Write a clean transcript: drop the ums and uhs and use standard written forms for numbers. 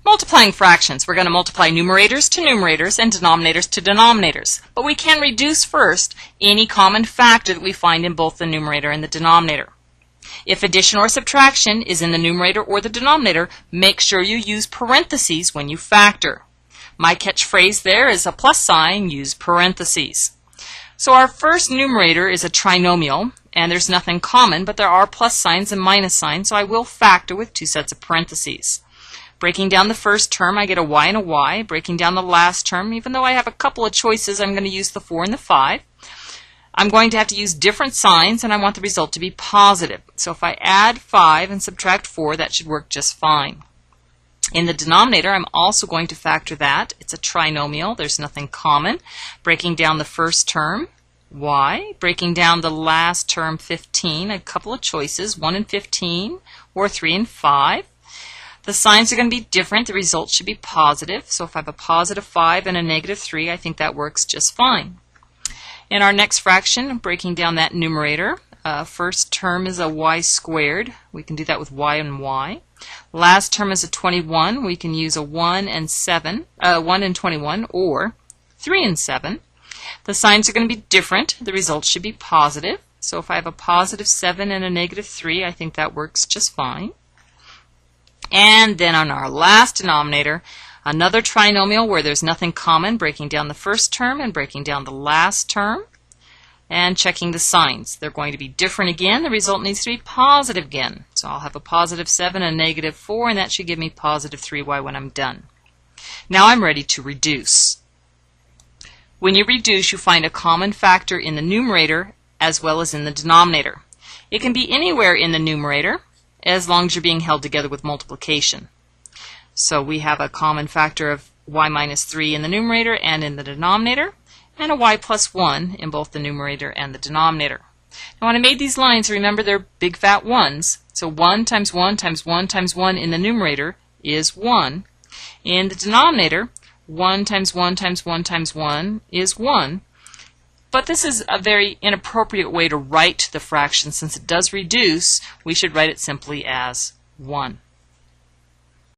Multiplying fractions. We're going to multiply numerators to numerators and denominators to denominators. But we can reduce first any common factor that we find in both the numerator and the denominator. If addition or subtraction is in the numerator or the denominator, make sure you use parentheses when you factor. My catchphrase there is a plus sign, use parentheses. So our first numerator is a trinomial, and there's nothing common, but there are plus signs and minus signs, so I will factor with two sets of parentheses. Breaking down the first term, I get a y and a y. Breaking down the last term, even though I have a couple of choices, I'm going to use the 4 and the 5. I'm going to have to use different signs, and I want the result to be positive. So if I add 5 and subtract 4, that should work just fine. In the denominator, I'm also going to factor that. It's a trinomial. There's nothing common. Breaking down the first term, y. Breaking down the last term, 15. A couple of choices, 1 and 15 or 3 and 5. The signs are going to be different. The result should be positive. So if I have a positive 5 and a negative 3, I think that works just fine. In our next fraction, breaking down that numerator, first term is a y squared. We can do that with y and y. Last term is a 21. We can use a 1 and 21 or 3 and 7. The signs are going to be different. The result should be positive. So if I have a positive 7 and a negative 3, I think that works just fine. And then on our last denominator, another trinomial where there's nothing common, breaking down the first term and breaking down the last term and checking the signs. They're going to be different again. The result needs to be positive again. So I'll have a positive 7 and a negative 4, and that should give me positive 3y when I'm done. Now I'm ready to reduce. When you reduce, you find a common factor in the numerator as well as in the denominator. It can be anywhere in the numerator, as long as you're being held together with multiplication. So we have a common factor of y minus 3 in the numerator and in the denominator, and a y plus 1 in both the numerator and the denominator. Now when I made these lines, remember they're big fat ones. So 1 times 1 times 1 times 1 in the numerator is 1. In the denominator, 1 times 1 times 1 times 1 is 1. But this is a very inappropriate way to write the fraction. Since it does reduce, we should write it simply as 1.